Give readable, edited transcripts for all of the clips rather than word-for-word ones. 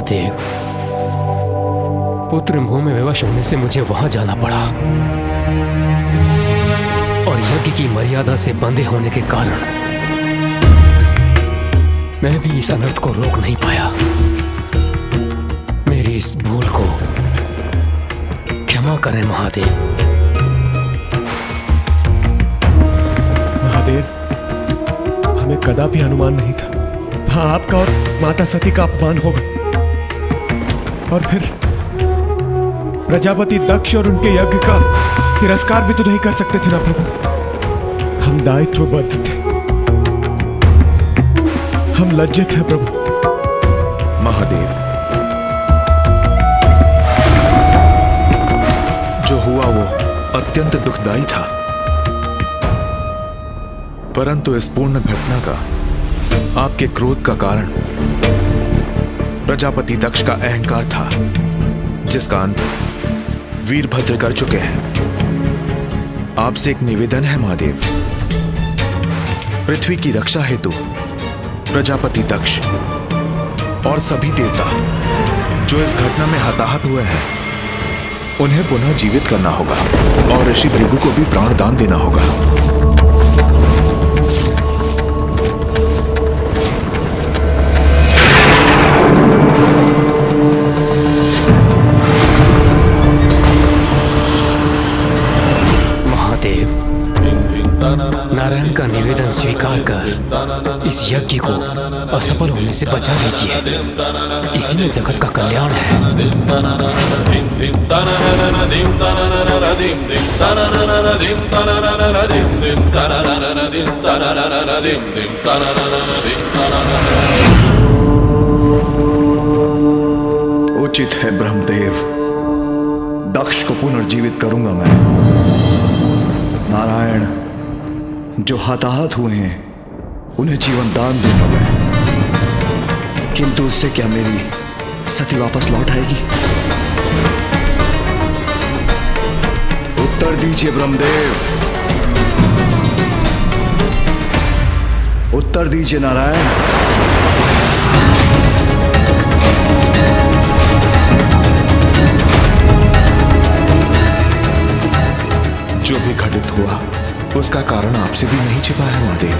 महादेव, पुत्र मोह में विवश होने से मुझे वहां जाना पड़ा और यज्ञ की मर्यादा से बंधे होने के कारण मैं भी इस अनर्थ को रोक नहीं पाया। मेरी इस भूल को क्षमा करें महादेव। महादेव, हमें कदापि अनुमान नहीं था हाँ आपका और माता सती का अपमान होगा, और फिर प्रजापति दक्ष और उनके यज्ञ का तिरस्कार भी तो नहीं कर सकते थे ना प्रभु। हम दायित्वबद्ध थे, हम लज्जित हैं प्रभु। महादेव, जो हुआ वो अत्यंत दुखदाई था, परंतु इस पूर्ण घटना का आपके क्रोध का कारण प्रजापति दक्ष का अहंकार था, जिसका अंत वीरभद्र कर चुके हैं। आपसे एक निवेदन है महादेव, पृथ्वी की रक्षा हेतु प्रजापति दक्ष और सभी देवता जो इस घटना में हताहत हुए हैं, उन्हें पुनः जीवित करना होगा और ऋषि भृगु को भी प्राणदान देना होगा। नारायण का निवेदन स्वीकार कर इस यज्ञ को असफल होने से बचा लीजिए, इसी में जगत का कल्याण है। उचित है ब्रह्मदेव, दक्ष को पुनर्जीवित करूंगा मैं। नारायण जो हताहत हुए हैं उन्हें जीवन दान दूंगा मैं, किंतु उससे क्या मेरी सती वापस लौट आएगी? उत्तर दीजिए ब्रह्मदेव, उत्तर दीजिए नारायण। जो भी घटित हुआ उसका कारण आपसे भी नहीं छिपा है महादेव।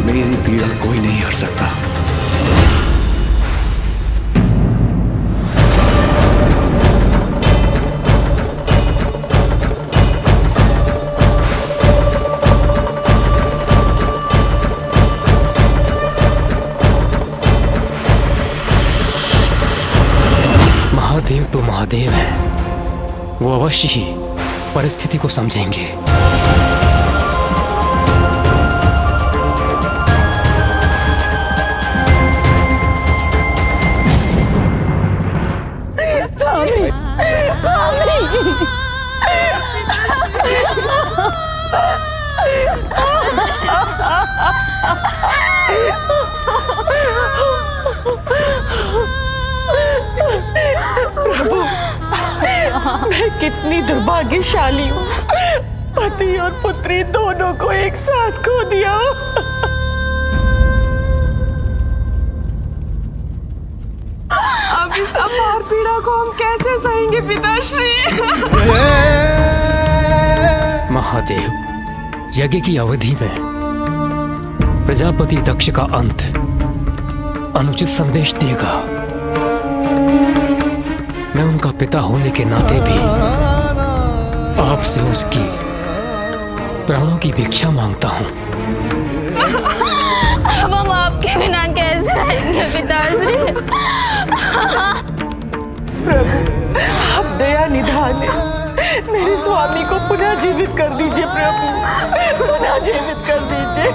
मेरी पीड़ा कोई नहीं हर सकता। महादेव तो महादेव है, वो अवश्य ही परिस्थिति को समझेंगे। स्वामी, स्वामी। प्रभु, मैं कितनी दुर्भाग्यशाली हूँ, पति और पुत्री दोनों को एक साथ खो दिया। अब इस अपार पीड़ा को हम कैसे सहेंगे पिताश्री? महादेव, यज्ञ की अवधि में प्रजापति दक्ष का अंत अनुचित संदेश देगा। मैं उनका पिता होने के नाते भी आपसे उसकी प्राणों की भिक्षा मांगता हूँ। अब हम आपके बिना कैसे रहेंगे पिताश्री? प्रभु, आप दया निधान है, मेरे स्वामी को पुनः जीवित कर दीजिए प्रभु, पुनः जीवित कर दीजिए।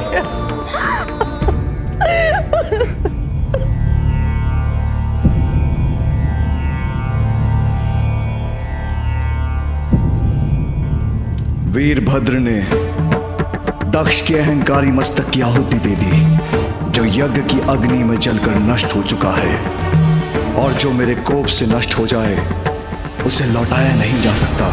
वीरभद्र ने दक्ष के अहंकारी मस्तक की आहुति दे दी, जो यज्ञ की अग्नि में जलकर नष्ट हो चुका है, और जो मेरे कोप से नष्ट हो जाए उसे लौटाया नहीं जा सकता।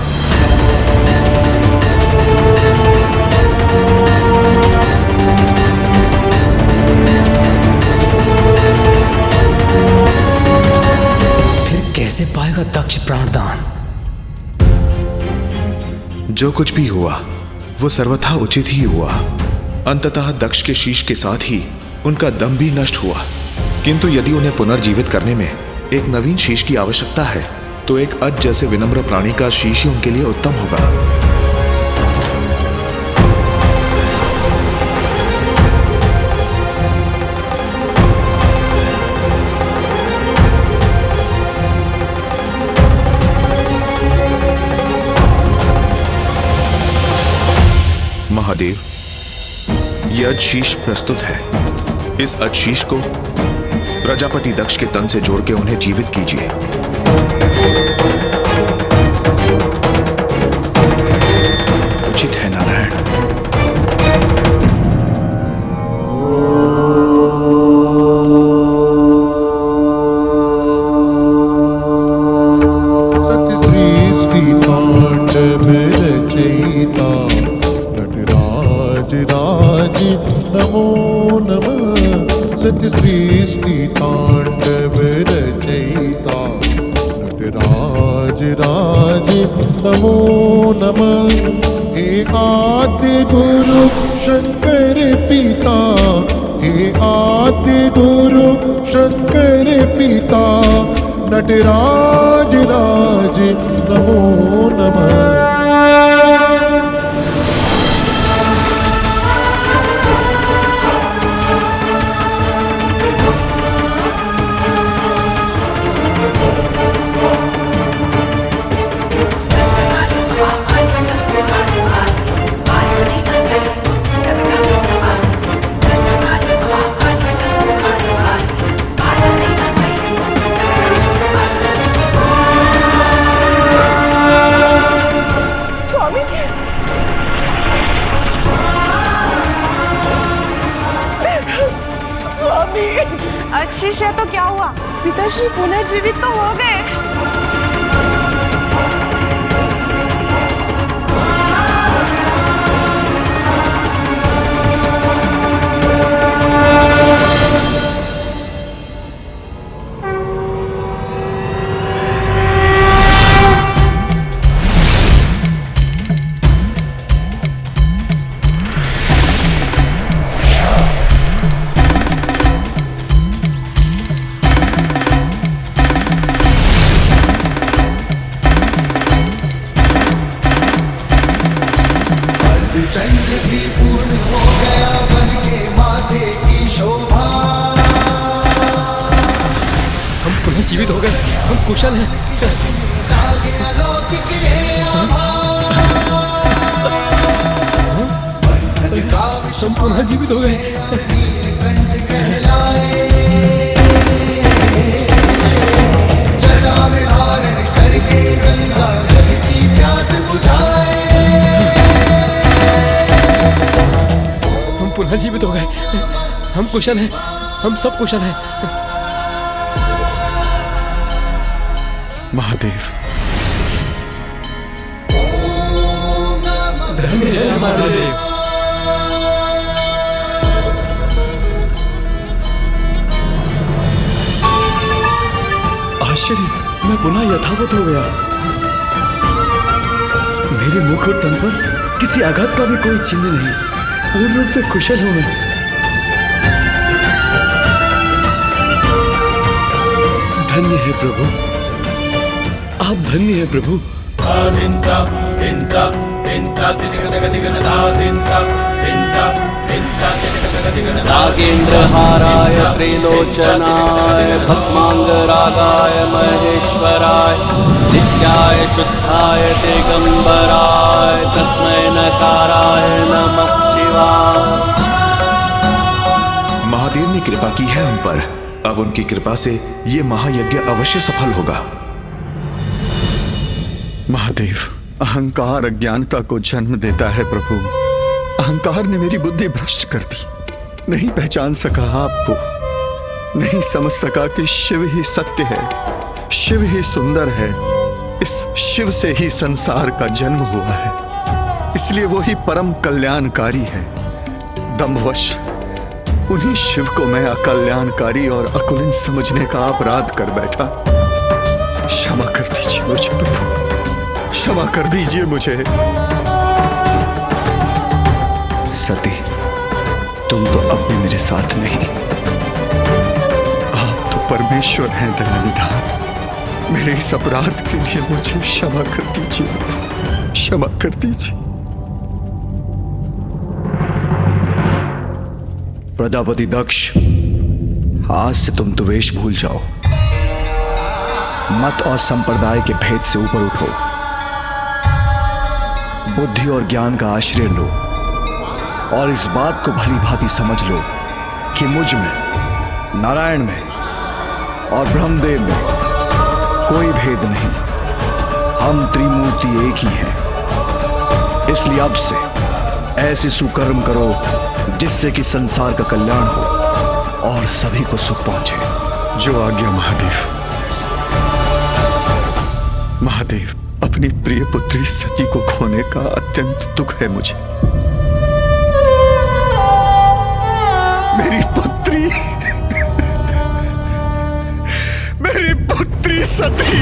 दक्ष प्राणदान। जो कुछ भी हुआ वो सर्वथा उचित ही हुआ। अंततः दक्ष के शीश के साथ ही उनका दम भी नष्ट हुआ। किंतु यदि उन्हें पुनर्जीवित करने में एक नवीन शीश की आवश्यकता है तो एक अज जैसे विनम्र प्राणी का शीश ही उनके लिए उत्तम होगा। महादेव, यह अजशीष प्रस्तुत है। इस अजशीष को प्रजापति दक्ष के तन से जोड़ के उन्हें जीवित कीजिए। उचित है नारायण। सत्य सृष्टि तांडव रचयिता नटराज राज नमो नमः। सत्य सृष्टि तांडव रचयिता नटराज राज नमो नमः। हे आद्य गुरु शंकर पिता, हे आद्य गुरु शंकर पिता नटराज राज नमो नमः। अजशीष है तो क्या हुआ? पिताश्री पुनर्जीवित तो हो गए। चंद्र भी पूर्ण हो गया बन के माथे की शोभा। हम पुनः जीवित हो गए, हम कुशल हैं। अलौकिक ये आभार। हम पुनः जीवित हो गए। जटा में धारण करके गंगा जल की प्यास बुझाए। हम पुनः जीवित हो गए, हम कुशल हैं, हम सब कुशल हैं। महादेव, धन्य है महादेव। आश्चर्य, मैं पुनः यथावत हो गया। मेरे मुख और तन पर किसी आघात का भी कोई चिन्ह नहीं। पूर्ण रूप से कुशल हूं मैं। धन्य है प्रभु, आप धन्य है प्रभु। नागेन्द्रहाराय त्रिलोचनाय भस्मांगरागाय महेश्वराय नित्याय शुद्धाय दिगंबराय तस्मै नकाराय नमः शिवाय। महादेव ने कृपा की है हम पर। अब उनकी कृपा से ये महायज्ञ अवश्य सफल होगा। महादेव, अहंकार अज्ञानता को जन्म देता है प्रभु। अहंकार ने मेरी बुद्धि भ्रष्ट कर दी। नहीं पहचान सका आपको, नहीं समझ सका कि शिव ही सत्य है, शिव ही सुंदर है। इस शिव से ही संसार का जन्म हुआ है, इसलिए वो ही परम कल्याणकारी है। दंभवश उन्हीं शिव को मैं अकल्याणकारी और अकुलिन समझने का अपराध कर बैठा। क्षमा कर दीजिए मुझे प्रभु, क्षमा कर दीजिए मुझे। सती, तुम तो अब भी मेरे साथ नहीं। आप तो परमेश्वर हैं दयानिधान। मेरे इस अपराध के लिए मुझे क्षमा कर दीजिए, क्षमा कर दीजिए। प्रजापति दक्ष, आज से तुम द्वेष भूल जाओ, मत और संप्रदाय के भेद से ऊपर उठो, बुद्धि और ज्ञान का आश्रय लो और इस बात को भली भांति समझ लो कि मुझ में, नारायण में और ब्रह्मदेव में कोई भेद नहीं। हम त्रिमूर्ति एक ही हैं। इसलिए अब से ऐसे सुकर्म करो जिससे कि संसार का कल्याण हो और सभी को सुख पहुंचे। जो आज्ञा महादेव। महादेव, अपनी प्रिय पुत्री सती को खोने का अत्यंत दुख है मुझे। मेरी पुत्री, मेरी पुत्री सती।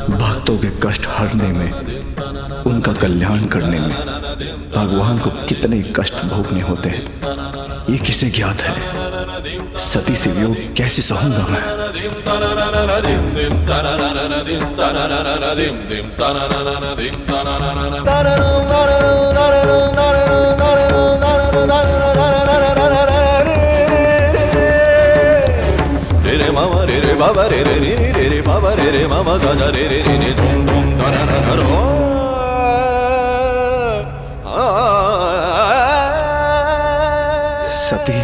भक्तों के कष्ट हरने में, उनका कल्याण करने में भगवान को कितने कष्ट भोगने होते हैं, ये किसे ज्ञात है। सती से वियोग कैसे सहूंगा मैं। mama re re baba re re re re re baba re re mama sa sa re re re re zum zum da na na ro सती,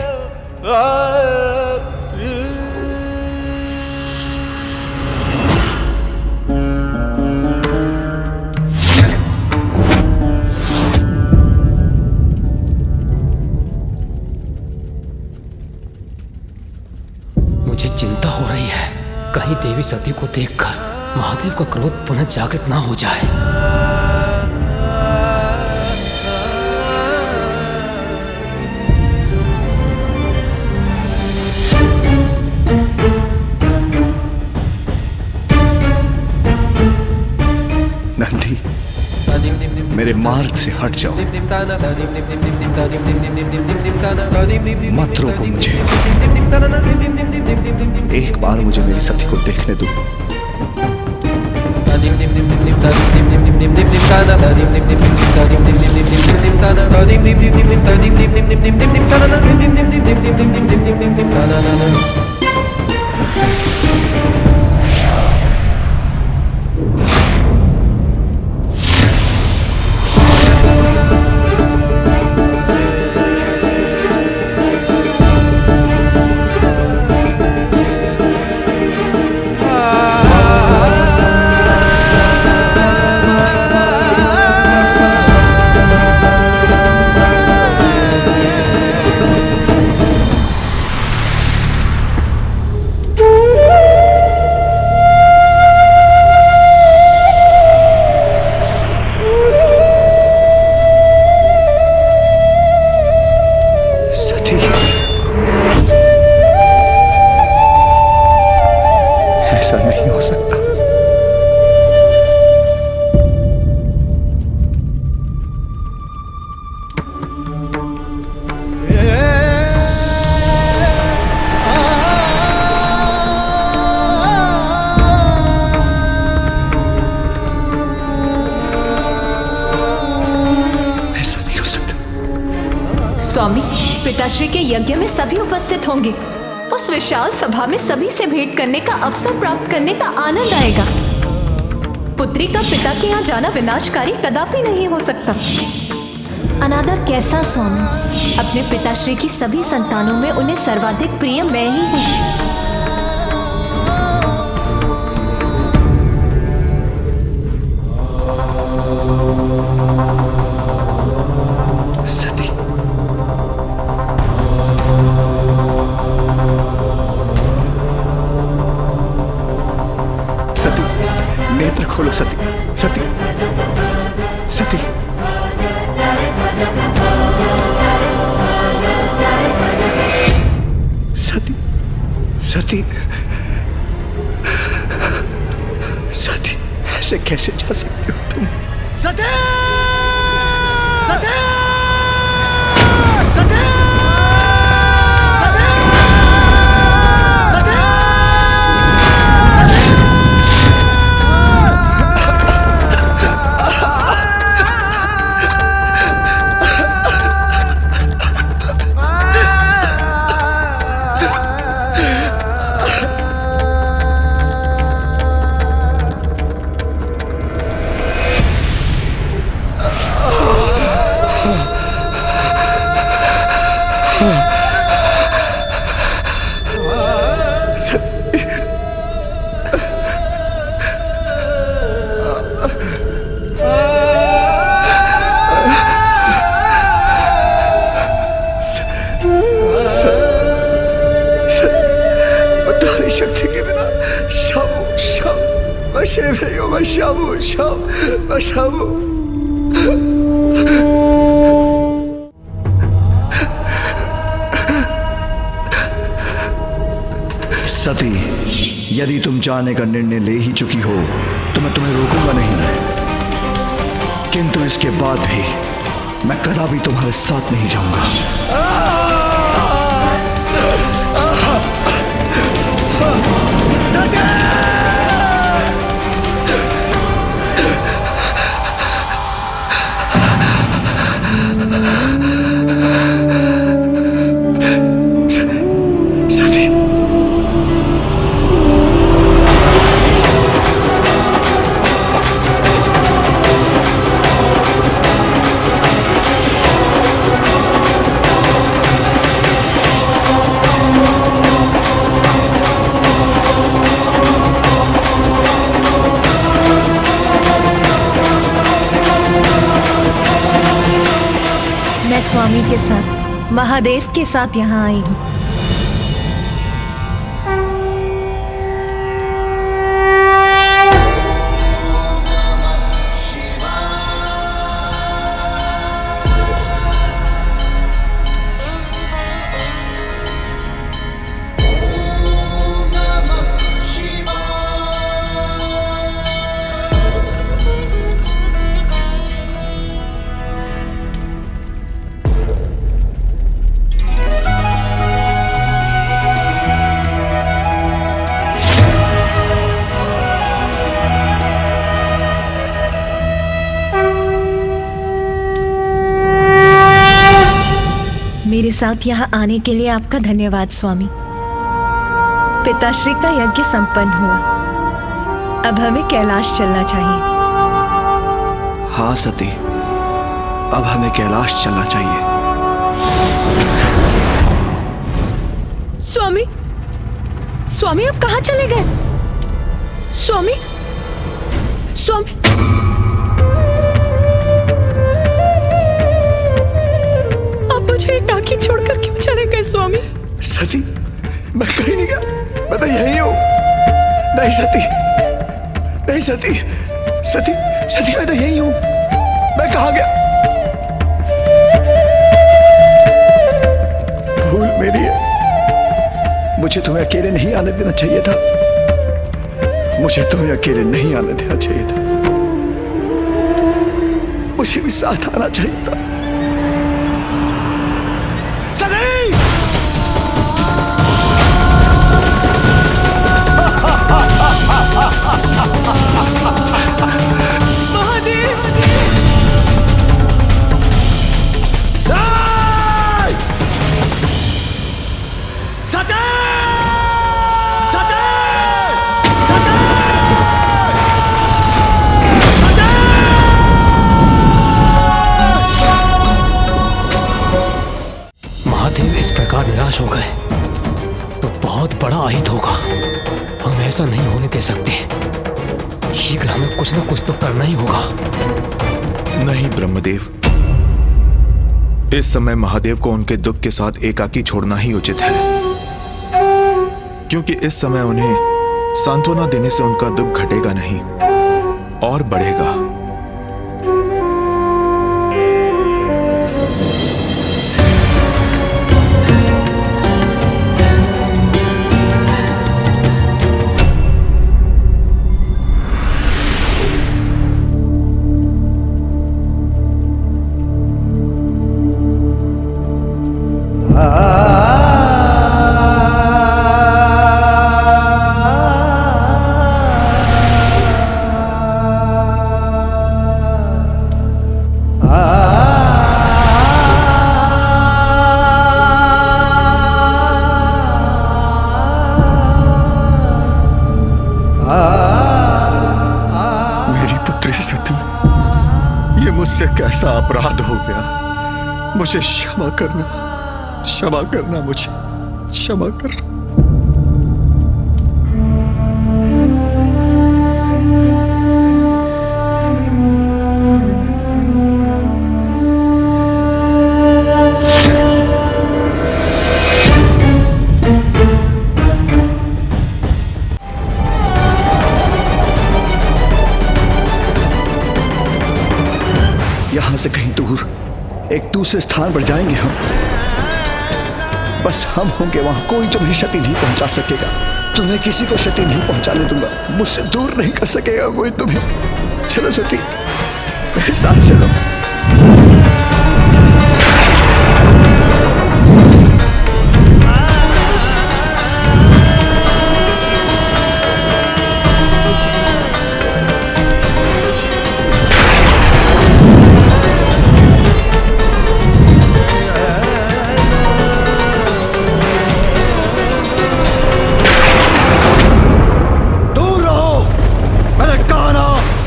मुझे चिंता हो रही है, कहीं देवी सती को देखकर महादेव का क्रोध पुनः जागृत ना हो जाए। नंदी, मेरे मार्ग से हट जाओ, मत रोको मुझे। एक बार मुझे मेरी सती को देखने दो। ऐसा नहीं हो सकता। ऐसा नहीं हो सकता। स्वामी, पिताश्री के यज्ञ में सभी उपस्थित होंगे। उस विशाल सभा में सभी से भेंट करने का अवसर प्राप्त करने का आनंद आएगा। पुत्री का पिता के यहाँ जाना विनाशकारी कदापि नहीं हो सकता। अनादर कैसा स्वामी? अपने पिताश्री की सभी संतानों में उन्हें सर्वाधिक प्रिय मैं ही हूँ। सती, सती, नेत्र खोलो। सती, सती, सती। सती, सती, ऐसे कैसे जा सकते हो तुम? सती! सती! सती! शक्ति के बिना शाबू शाबू मैं शेर रही हूँ, मैं शाबू शाबू मैं शाबू। सती, यदि तुम जाने का निर्णय ले ही चुकी हो तो मैं तुम्हें रोकूंगा नहीं, किंतु इसके बाद भी मैं कदापि तुम्हारे साथ नहीं जाऊंगा। मैं स्वामी के साथ, महादेव के साथ यहाँ आई हूँ। मेरे साथ यहाँ आने के लिए आपका धन्यवाद स्वामी। पिताश्री का यज्ञ संपन्न हुआ, अब हमें कैलाश चलना चाहिए। हाँ सती, अब हमें कैलाश चलना चाहिए। स्वामी, स्वामी आप कहाँ चले गए? स्वामी, स्वामी, मुझे एकाकी छोड़कर क्यों चले गए स्वामी? सती, मैं कहीं नहीं गया, मैं तो यही हूँ। नहीं सती, नहीं सती, सती, सती मैं तो यही हूँ, मैं कहाँ गया? भूल मेरी है, मुझे तुम्हें अकेले नहीं आने देना चाहिए था, मुझे तुम्हें अकेले नहीं आने देना चाहिए था, मुझे भी साथ आना चाहिए था। निराश हो गए तो बहुत बड़ा अहित होगा। हम ऐसा नहीं होने दे सकते। शीघ्र हमें कुछ न कुछ तो करना ही होगा। नहीं ब्रह्मदेव, इस समय महादेव को उनके दुख के साथ एकाकी छोड़ना ही उचित है, क्योंकि इस समय उन्हें सांत्वना देने से उनका दुख घटेगा नहीं और बढ़ेगा। मुझसे कैसा अपराध हो गया। मुझे क्षमा करना, मुझे क्षमा करना। यहां से कहीं दूर एक दूसरे स्थान पर जाएंगे हम। बस हम होंगे वहां, कोई तुम्हें क्षति नहीं पहुंचा सकेगा। तुम्हें किसी को क्षति नहीं पहुंचाने दूंगा। मुझसे दूर नहीं कर सकेगा कोई तुम्हें। चलो सती, मेरे साथ चलो।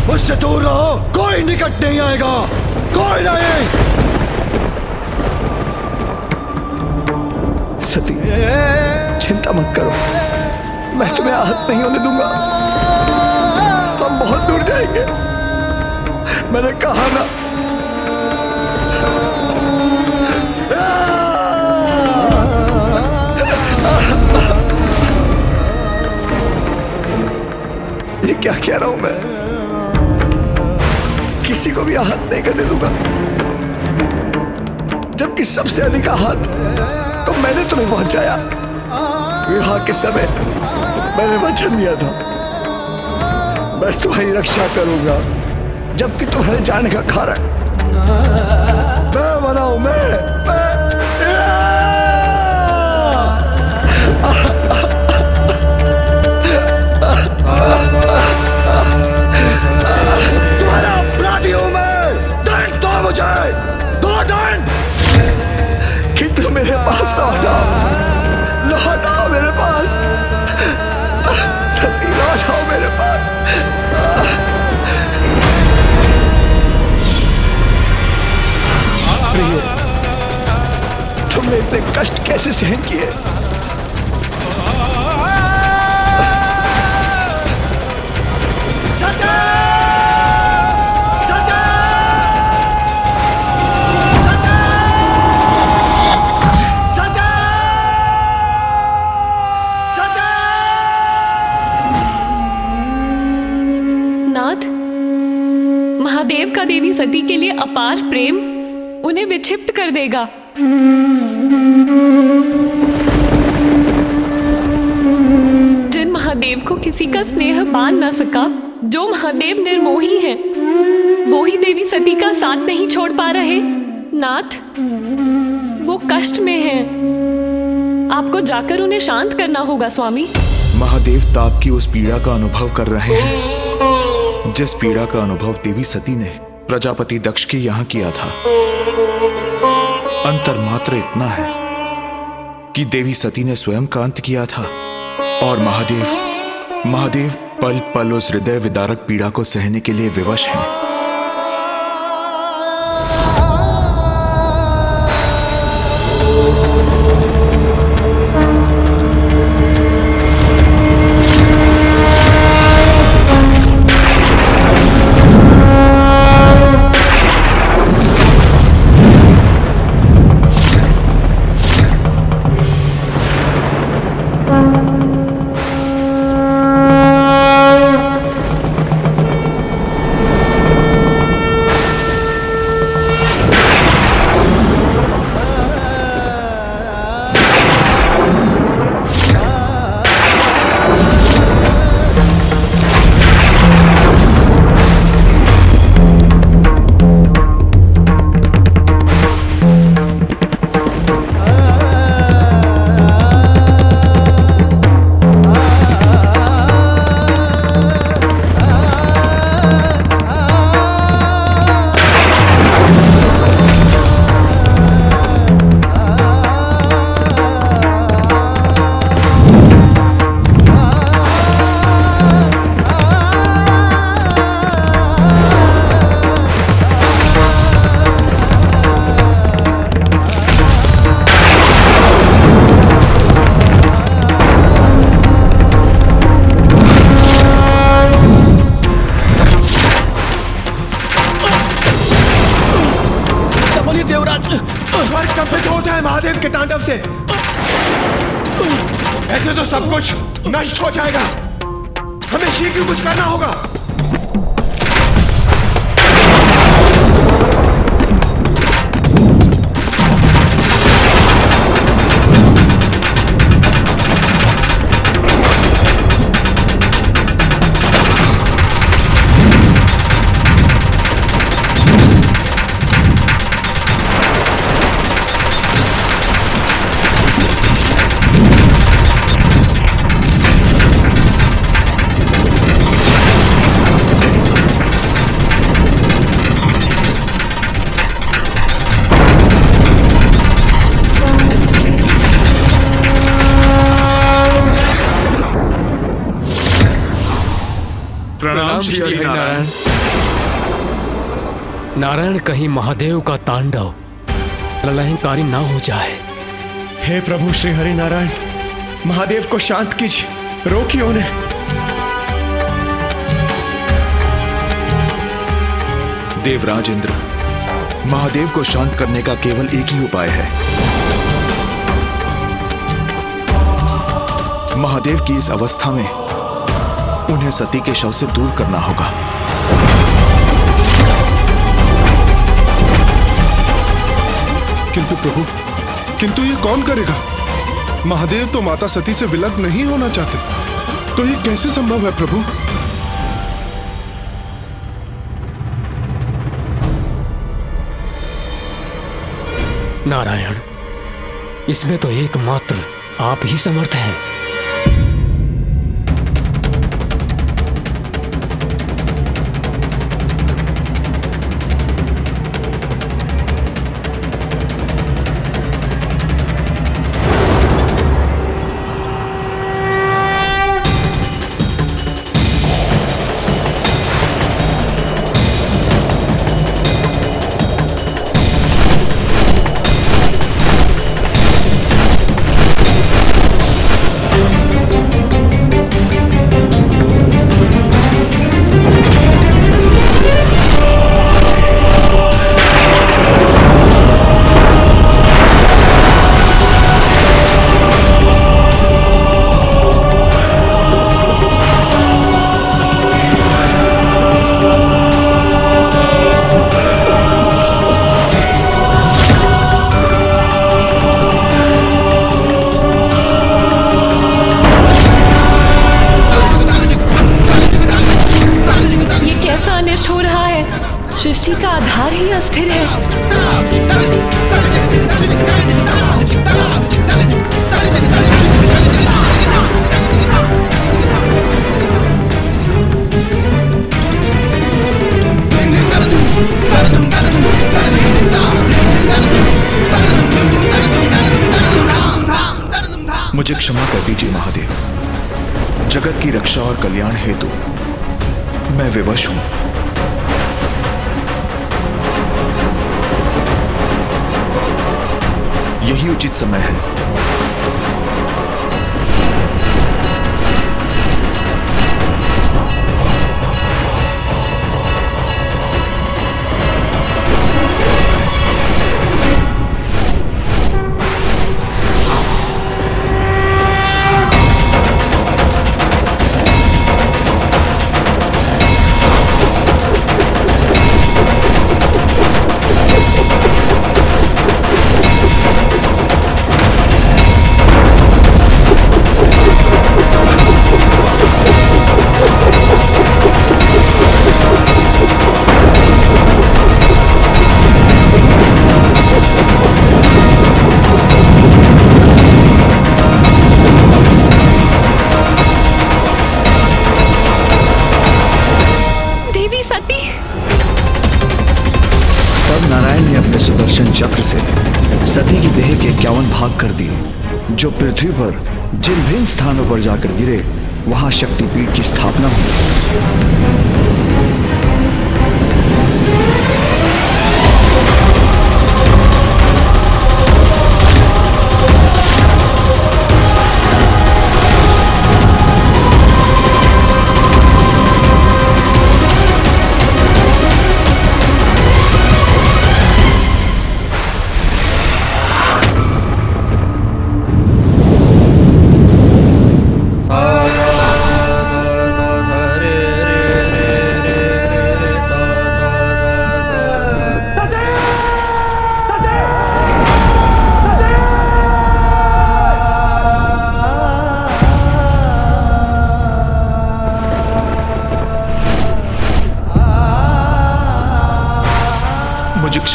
मुझसे दूर रहो, कोई निकट नहीं आएगा, कोई नहीं। सती, चिंता मत करो, मैं तुम्हें आहत नहीं होने दूंगा। हम बहुत दूर जाएंगे, मैंने कहा ना। ये क्या कह रहा हूं मैं? किसी को भी आहत नहीं करने दूंगा, जबकि सबसे अधिक आहत तो मैंने तुम्हें पहुंचाया। विवाह के समय मैंने वचन दिया था, मैं तुम्हारी रक्षा करूंगा, जबकि तुम्हारे जाने का कारण मैं बनाऊं। तुम्हारा अपराधी हूं मैं। दंड दो मुझे, दो दंड। किंतु मेरे पास लौटाओ मेरे पास। सती, लौटाओ मेरे पास। प्रिय, तुमने इतने कष्ट कैसे सहन किए? महादेव का देवी सती के लिए अपार प्रेम उन्हें विक्षिप्त कर देगा। जिन महादेव को किसी का स्नेह बांध न सका, जो महादेव निर्मोही हैं, वो ही देवी सती का साथ नहीं छोड़ पा रहे। नाथ, वो कष्ट में हैं। आपको जाकर उन्हें शांत करना होगा स्वामी। महादेव ताप की उस पीड़ा का अनुभव कर रहे हैं जिस पीड़ा का अनुभव देवी सती ने प्रजापति दक्ष के यहां किया था। अंतर मात्र इतना है कि देवी सती ने स्वयं का अंत किया था और महादेव पल पल उस हृदय विदारक पीड़ा को सहने के लिए विवश हैं। ऐसे तो सब कुछ नष्ट हो जाएगा। हमें शीघ्र कुछ करना होगा। प्रणाम श्री हरिनारायण। नारायण, कहीं महादेव का तांडव प्रलयकारी ना हो जाए। हे प्रभु श्री हरिनारायण, महादेव को शांत कीजिए, रोकिए उन्हें। देवराज इंद्र, महादेव को शांत करने का केवल एक ही उपाय है। महादेव की इस अवस्था में उन्हें सती के शव से दूर करना होगा। किंतु प्रभु, किंतु ये कौन करेगा? महादेव तो माता सती से विलग नहीं होना चाहते, तो ये कैसे संभव है प्रभु? नारायण, इसमें तो एकमात्र आप ही समर्थ हैं। सृष्टि का आधार ही अस्थिर है। मुझे क्षमा कर दीजिए महादेव। जगत की रक्षा और कल्याण हेतु मैं विवश हूं। यही उचित समय है। नारायण ने अपने सुदर्शन चक्र से सती की देह के 51 भाग कर दिए, जो पृथ्वी पर जिन भिन्न स्थानों पर जाकर गिरे वहां शक्तिपीठ की स्थापना हुई।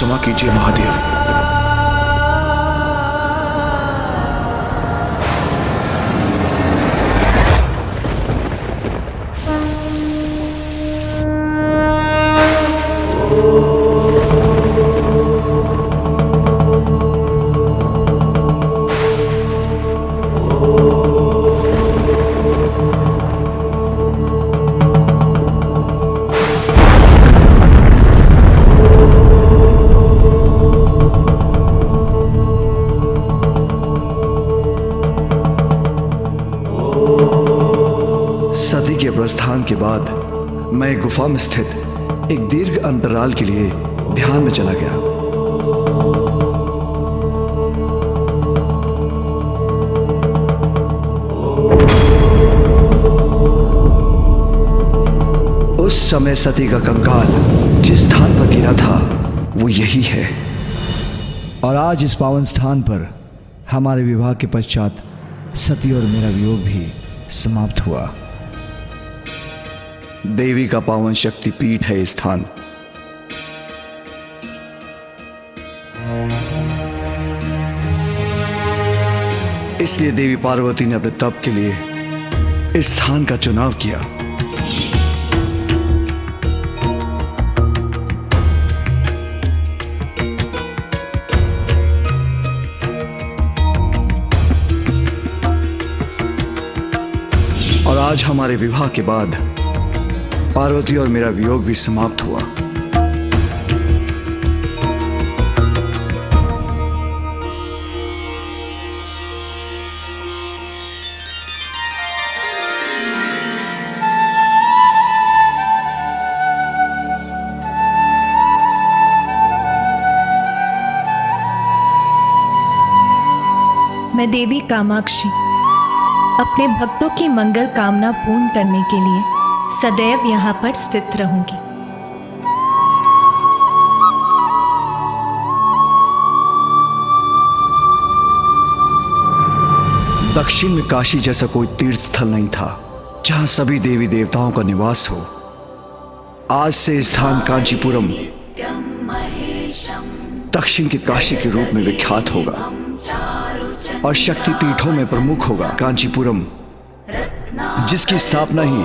क्षमा कीजिए महादेव। सती के प्रस्थान के बाद मैं गुफा में स्थित एक दीर्घ अंतराल के लिए ध्यान में चला गया। उस समय सती का कंकाल जिस स्थान पर गिरा था वो यही है। और आज इस पावन स्थान पर हमारे विवाह के पश्चात सती और मेरा वियोग भी समाप्त हुआ। देवी का पावन शक्ति पीठ है इस स्थान। इसलिए देवी पार्वती ने अपने तप के लिए इस स्थान का चुनाव किया। और आज हमारे विवाह के बाद पार्वती और मेरा वियोग भी समाप्त हुआ। मैं देवी कामाक्षी अपने भक्तों की मंगल कामना पूर्ण करने के लिए सदैव यहाँ पर स्थित रहूंगी। दक्षिण में काशी जैसा कोई तीर्थ स्थल नहीं था जहां सभी देवी देवताओं का निवास हो। आज से स्थान कांचीपुरम दक्षिण के काशी के रूप में विख्यात होगा और शक्ति पीठों में प्रमुख होगा। कांचीपुरम जिसकी स्थापना ही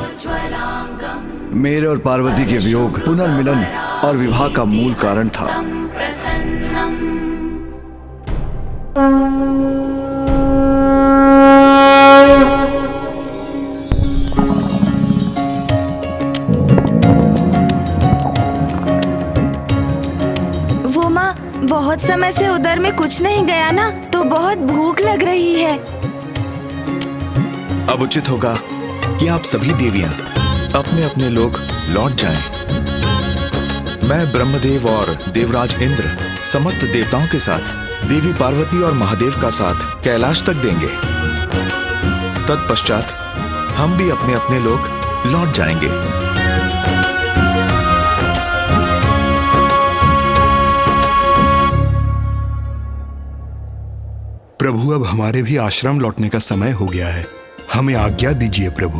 मेरे और पार्वती के वियोग, पुनर्मिलन और विवाह का मूल कारण था। वो माँ, बहुत समय से उधर में कुछ नहीं गया ना, तो बहुत भूख लग रही है। अब उचित होगा कि आप सभी देवियां अपने अपने लोग लौट जाएं। मैं ब्रह्मदेव और देवराज इंद्र समस्त देवताओं के साथ देवी पार्वती और महादेव का साथ कैलाश तक देंगे। तत्पश्चात हम भी अपने अपने लोग लौट जाएंगे। प्रभु, अब हमारे भी आश्रम लौटने का समय हो गया है। हमें आज्ञा दीजिए प्रभु।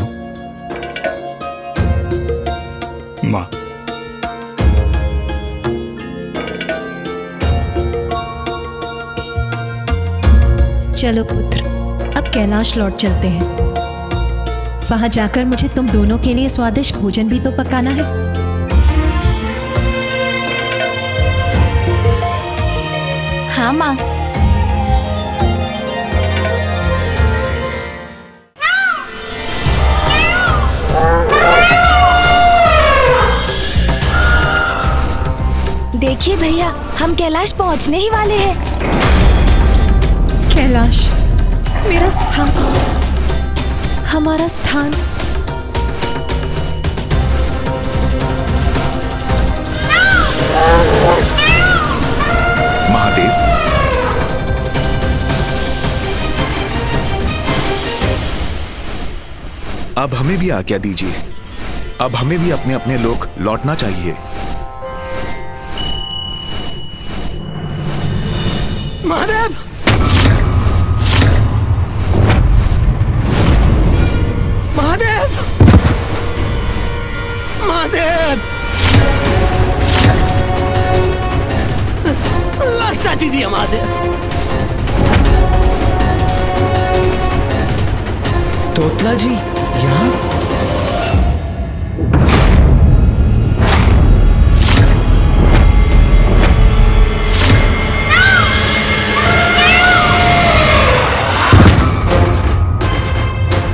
माँ, चलो पुत्र, अब कैलाश लौट चलते हैं। वहां जाकर मुझे तुम दोनों के लिए स्वादिष्ट भोजन भी तो पकाना है। हाँ माँ। देखिए भैया, हम कैलाश पहुंचने ही वाले हैं। कैलाश, मेरा स्थान, हमारा स्थान। महादेव, अब हमें भी आज्ञा दीजिए। अब हमें भी अपने अपने लोग लौटना चाहिए। महादेव, महादेव, महादेव, शक्ति दिया महादेव। तोतला जी यहाँ?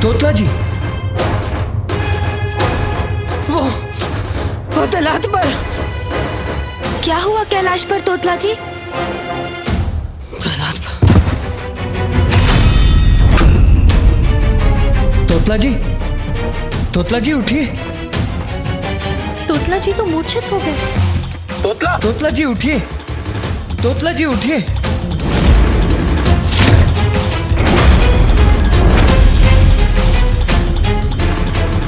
तोतला जी, वो तलात पर। क्या हुआ कैलाश पर तोतला जी? तलात पर। तोतला जी उठिए। तोतला जी तो मूर्छित हो गए। तोतला जी उठिए। तोतला जी उठिए।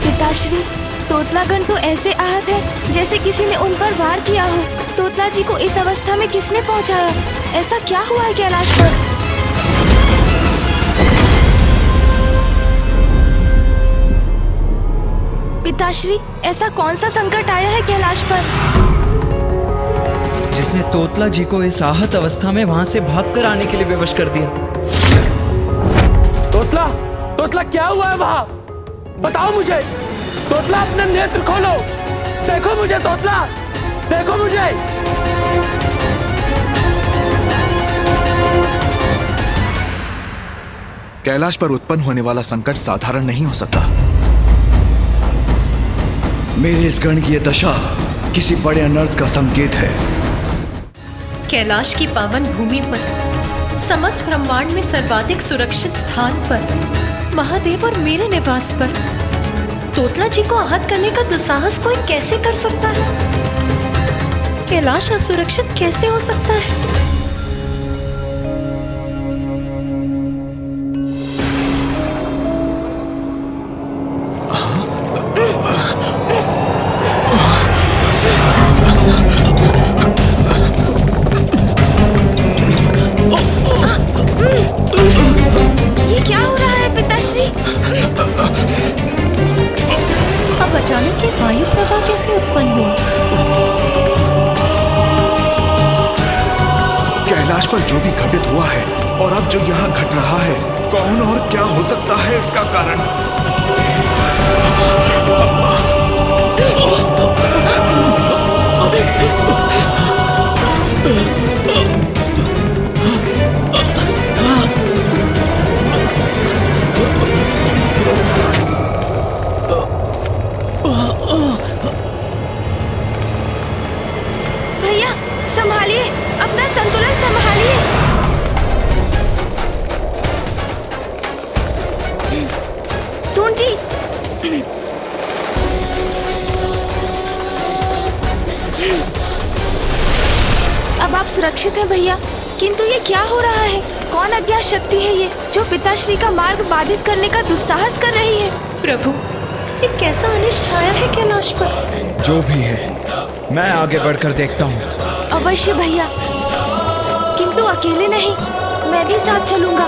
पिताश्री, तोतलागण तो ऐसे आहत है जैसे किसी ने उन पर वार किया हो। तोतला जी को इस अवस्था में किसने पहुंचाया? ऐसा क्या हुआ है कैलाश पर? पिताश्री, ऐसा कौन सा संकट आया है कैलाश पर जिसने तोतला जी को इस आहत अवस्था में वहां से भागकर आने के लिए विवश कर दिया? तोतला क्या हुआ है वहां? बताओ मुझे। तोतला अपने नेत्र खोलो, देखो मुझे। तोतला देखो मुझे। कैलाश पर उत्पन्न होने वाला संकट साधारण नहीं हो सकता। मेरे इस गण की यह दशा किसी बड़े अनर्थ का संकेत है। कैलाश की पावन भूमि पर, समस्त ब्रह्मांड में सर्वाधिक सुरक्षित स्थान पर, महादेव और मेरे निवास पर तोतला जी को आहत करने का दुस्साहस कोई कैसे कर सकता है? कैलाश असुरक्षित कैसे हो सकता है? ये क्या हो रहा है पिताश्री? अब अचानक ये वायु प्रवाह कैसे उत्पन्न हुआ? कैलाश पर जो भी घटित हुआ है और अब जो यहाँ घट रहा है, कौन और क्या हो सकता है इसका कारण? भैया संभालिए, अपना संतुलन संभालिए। सुन जी, अब आप सुरक्षित हैं भैया, किंतु ये क्या हो रहा है? कौन अज्ञात शक्ति है ये जो पिताश्री का मार्ग बाधित करने का दुस्साहस कर रही है? प्रभु, ये कैसा अनिष्ट छाया है कैलाश पर? जो भी है, मैं आगे बढ़कर देखता हूँ। अवश्य भैया, किंतु अकेले नहीं, मैं भी साथ चलूंगा।